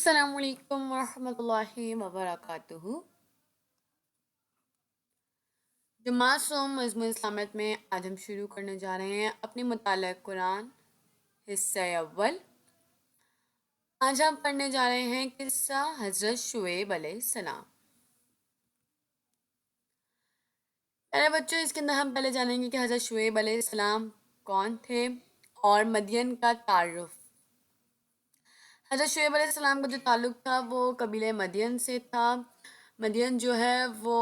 السلام علیکم ورحمۃ اللہ وبرکاتہ۔ جماعت سوم مضمون اسلامیت میں آج ہم شروع کرنے جا رہے ہیں اپنی مطالعہ قرآن حصہ اول۔ آج ہم پڑھنے جا رہے ہیں قصہ حضرت شعیب علیہ السلام۔ پہلے بچوں، اس کے اندر ہم پہلے جانیں گے کہ حضرت شعیب علیہ السلام کون تھے اور مدین کا تعارف۔ حضرت شعیب علیہ السلام کا جو تعلق تھا وہ قبیلہ مدین سے تھا۔ مدین جو ہے وہ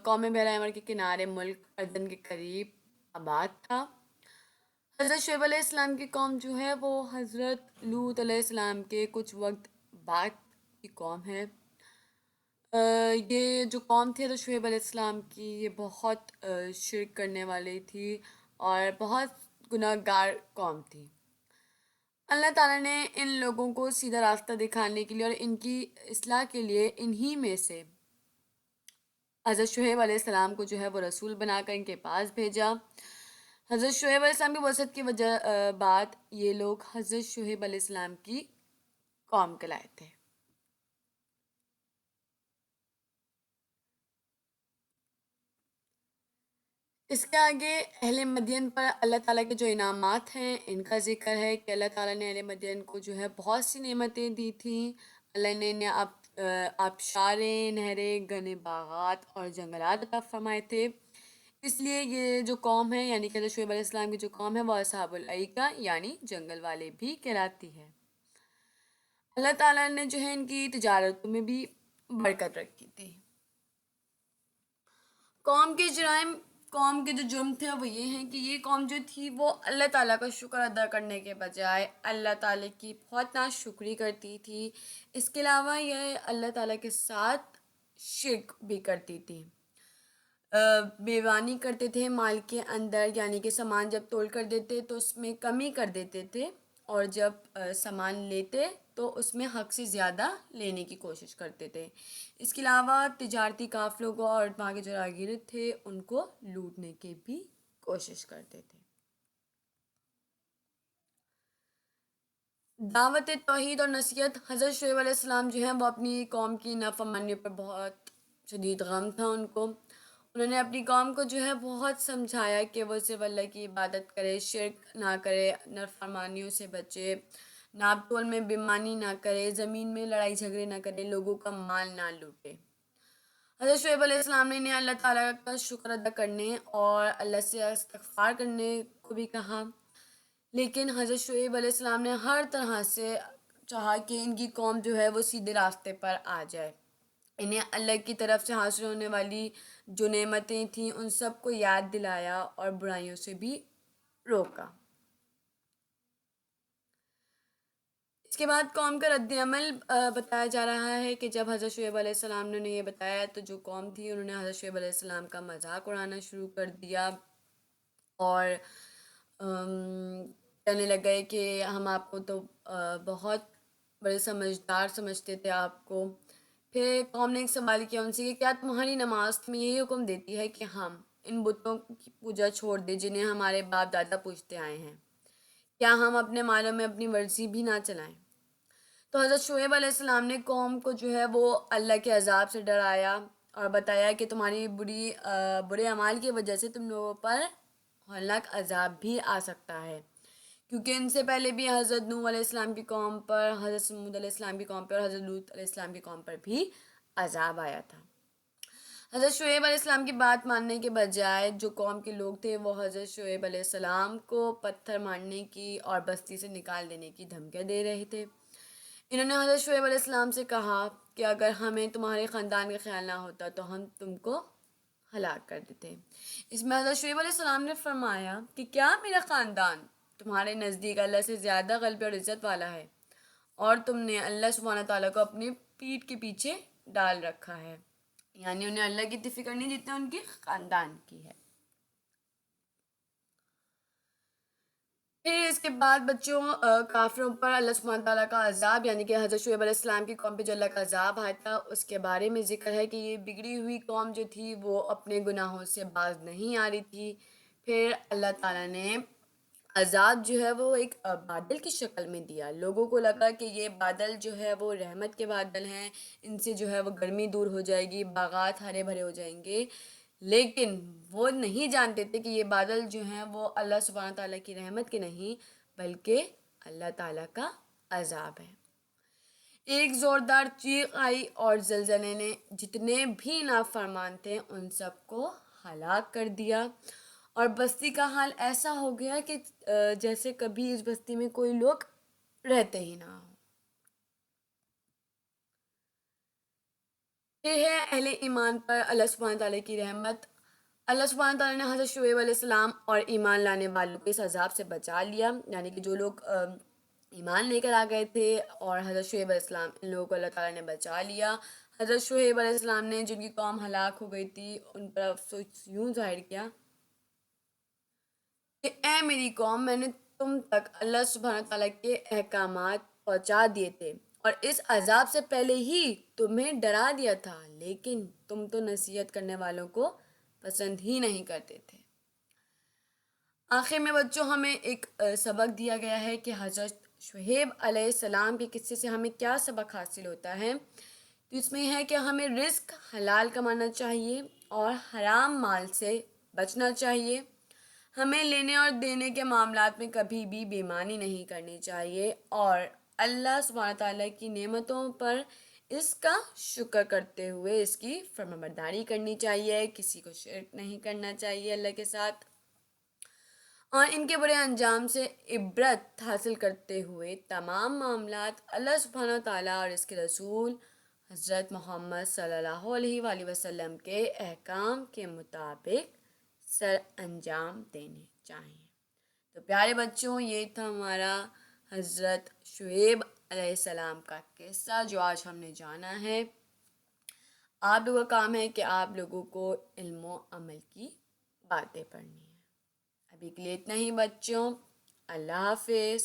قوم بحیرہ احمر کے کنارے ملک اردن کے قریب آباد تھا۔ حضرت شعیب علیہ السلام کی قوم جو ہے وہ حضرت لوط علیہ السلام کے کچھ وقت بعد کی قوم ہے۔ یہ جو قوم تھی حضرت شعیب علیہ السلام کی، یہ بہت شرک کرنے والی تھی اور بہت گناہ گار قوم تھی۔ اللہ تعالیٰ نے ان لوگوں کو سیدھا راستہ دکھانے کے لیے اور ان کی اصلاح کے لیے انہی میں سے حضرت شعیب علیہ السلام کو جو ہے وہ رسول بنا کر ان کے پاس بھیجا۔ حضرت شعیب علیہ السلام کی وصیت کی وجہ بعد یہ لوگ حضرت شعیب علیہ السلام کی قوم کہلائے تھے۔ اس کے آگے اہل مدین پر اللہ تعالیٰ کے جو انعامات ہیں ان کا ذکر ہے کہ اللہ تعالیٰ نے اہل مدین کو جو ہے بہت سی نعمتیں دی تھیں۔ اللہ نے انہیں آبشاریں، نہریں، گھنے باغات اور جنگلات عطا فرمائے تھے۔ اس لیے یہ جو قوم ہے یعنی کہ حضرت شعیب علیہ السلام کی جو قوم ہے وہ اصحاب الایکہ یعنی جنگل والے بھی کہلاتی ہے۔ اللہ تعالیٰ نے جو ہے ان کی تجارتوں میں بھی برکت رکھی تھی۔ قوم کے جو جرم تھے وہ یہ ہیں کہ یہ قوم جو تھی وہ اللہ تعالیٰ کا شکر ادا کرنے کے بجائے اللہ تعالیٰ کی بہت ناشکری کرتی تھی۔ اس کے علاوہ یہ اللہ تعالیٰ کے ساتھ شرک بھی کرتی تھی۔ بیوانی کرتے تھے مال کے اندر، یعنی کہ سامان جب تول کر دیتے تو اس میں کمی کر دیتے تھے، اور جب سامان لیتے تو اس میں حق سے زیادہ لینے کی کوشش کرتے تھے۔ اس کے علاوہ تجارتی قافلوں کو اور وہاں کے جو راہگیر تھے ان کو لوٹنے کی بھی کوشش کرتے تھے۔ دعوت توحید اور نصیحت، حضرت شعیب علیہ السلام جو ہیں وہ اپنی قوم کی نافرمانی پر بہت شدید غم تھا ان کو۔ انہوں نے اپنی قوم کو جو ہے بہت سمجھایا کہ وہ صرف اللہ کی عبادت کرے، شرک نہ کرے، نافرمانیوں سے بچے، ناپ تول میں بےایمانی نہ کرے، زمین میں لڑائی جھگڑے نہ کرے، لوگوں کا مال نہ لوٹے۔ حضرت شعیب علیہ السلام نے انہیں اللہ تعالیٰ کا شکر ادا کرنے اور اللہ سے استغفار کرنے کو بھی کہا، لیکن حضرت شعیب علیہ السلام نے ہر طرح سے چاہا کہ ان کی قوم جو ہے وہ سیدھے راستے پر آ جائے۔ انہیں اللہ کی طرف سے حاصل ہونے والی جو نعمتیں تھیں ان سب کو یاد دلایا اور برائیوں سے بھی روکا۔ اس کے بعد قوم کا رد عمل بتایا جا رہا ہے کہ جب حضرت شعیب علیہ السلام نے انہیں یہ بتایا تو جو قوم تھی انہوں نے حضرت شعیب علیہ السلام کا مذاق اڑانا شروع کر دیا اور کہنے لگ گئے کہ ہم آپ کو تو بہت بڑے سمجھدار سمجھتے تھے آپ کو۔ پھر قوم نے ایک سوال کیا ان سے کہ کیا تمہاری نماز تمہیں یہی حکم دیتی ہے کہ ہم ان بتوں کی پوجا چھوڑ دیں جنہیں ہمارے باپ دادا پوجتے آئے ہیں؟ کیا ہم اپنے مالوں میں اپنی مرضی بھی نہ چلائیں؟ تو حضرت شعیب علیہ السلام نے قوم کو جو ہے وہ اللہ کے عذاب سے ڈرایا اور بتایا کہ تمہاری برے اعمال کی وجہ سے تم لوگوں پر ہولناک عذاب بھی آ سکتا ہے، کیونکہ ان سے پہلے بھی حضرت نوح علیہ السلام کی قوم پر، حضرت سمود علیہ السلام کی قوم پر اور حضرت لوط علیہ السلام کی قوم پر بھی عذاب آیا تھا۔ حضرت شعیب علیہ السلام کی بات ماننے کے بجائے جو قوم کے لوگ تھے وہ حضرت شعیب علیہ السلام کو پتھر مارنے کی اور بستی سے نکال دینے کی دھمکیاں دے رہے تھے۔ انہوں نے حضرت شعیب علیہ السلام سے کہا کہ اگر ہمیں تمہارے خاندان کا خیال نہ ہوتا تو ہم تم کو ہلاک کر دیتے۔ اس میں حضرت شعیب علیہ السلام نے فرمایا کہ کیا میرا خاندان تمہارے نزدیک اللہ سے زیادہ غلبے اور عزت والا ہے، اور تم نے اللہ سبحانہ تعالیٰ کو اپنی پیٹھ کے پیچھے ڈال رکھا ہے، یعنی انہیں اللہ کی اتنی فکر نہیں جتنا ان کے خاندان کی ہے۔ پھر اس کے بعد بچوں کافروں پر اللہ سبحانہ تعالیٰ کا عذاب، یعنی کہ حضرت شعیب علیہ السلام کی قوم پہ جو اللہ کا عذاب آیا تھا اس کے بارے میں ذکر ہے کہ یہ بگڑی ہوئی قوم جو تھی وہ اپنے گناہوں سے باز نہیں آ رہی تھی۔ پھر اللہ تعالیٰ نے عذاب جو ہے وہ ایک بادل کی شکل میں دیا. لوگوں کو لگا کہ یہ بادل جو ہے وہ رحمت کے بادل ہیں، ان سے جو ہے وہ گرمی دور ہو جائے گی، باغات ہرے بھرے ہو جائیں گے. لیکن وہ نہیں جانتے تھے کہ یہ بادل جو ہیں وہ اللہ سبحانہ تعالیٰ کی رحمت کے نہیں بلکہ اللہ تعالیٰ کا عذاب ہے. ایک زوردار چیخ آئی اور زلزلے نے جتنے بھی نافرمان تھے ان سب کو ہلاک کر دیا، اور بستی کا حال ایسا ہو گیا کہ جیسے کبھی اس بستی میں کوئی لوگ رہتے ہی نہ ہو. یہ ہے اہل ایمان پر اللہ سبحانہ تعالیٰ کی رحمت. اللہ سبحانہ تعالیٰ نے حضرت شعیب علیہ السلام اور ایمان لانے والوں کو اس عذاب سے بچا لیا، یعنی کہ جو لوگ ایمان لے کر آ گئے تھے اور حضرت شعیب علیہ السلام، ان لوگوں کو اللہ تعالیٰ نے بچا لیا. حضرت شعیب علیہ السلام نے جن کی قوم ہلاک ہو گئی تھی ان پر افسوس یوں ظاہر کیا کہ اے میری قوم، میں نے تم تک اللہ سبحانہ تعالیٰ کے احکامات پہنچا دیے تھے اور اس عذاب سے پہلے ہی تمہیں ڈرا دیا تھا، لیکن تم تو نصیحت کرنے والوں کو پسند ہی نہیں کرتے تھے. آخر میں بچوں ہمیں ایک سبق دیا گیا ہے کہ حضرت شعیب علیہ السلام کے قصے سے ہمیں کیا سبق حاصل ہوتا ہے. تو اس میں ہے کہ ہمیں رزق حلال کمانا چاہیے اور حرام مال سے بچنا چاہیے. ہمیں لینے اور دینے کے معاملات میں کبھی بھی بے ایمانی نہیں کرنی چاہیے، اور اللہ سبحانہ تعالیٰ کی نعمتوں پر اس کا شکر کرتے ہوئے اس کی فرمانبرداری کرنی چاہیے. کسی کو شرک نہیں کرنا چاہیے اللہ کے ساتھ، اور ان کے برے انجام سے عبرت حاصل کرتے ہوئے تمام معاملات اللہ سبحانہ تعالیٰ اور اس کے رسول حضرت محمد صلی اللہ علیہ وآلہ وسلم کے احکام کے مطابق سر انجام دینے چاہیے. تو پیارے بچوں، یہ تھا ہمارا حضرت شعیب علیہ السلام کا قصہ جو آج ہم نے جانا ہے. آپ لوگوں کا کام ہے کہ آپ لوگوں کو علم و عمل کی باتیں پڑھنی ہیں. ابھی کے لیے اتنا ہی بچوں. اللہ حافظ.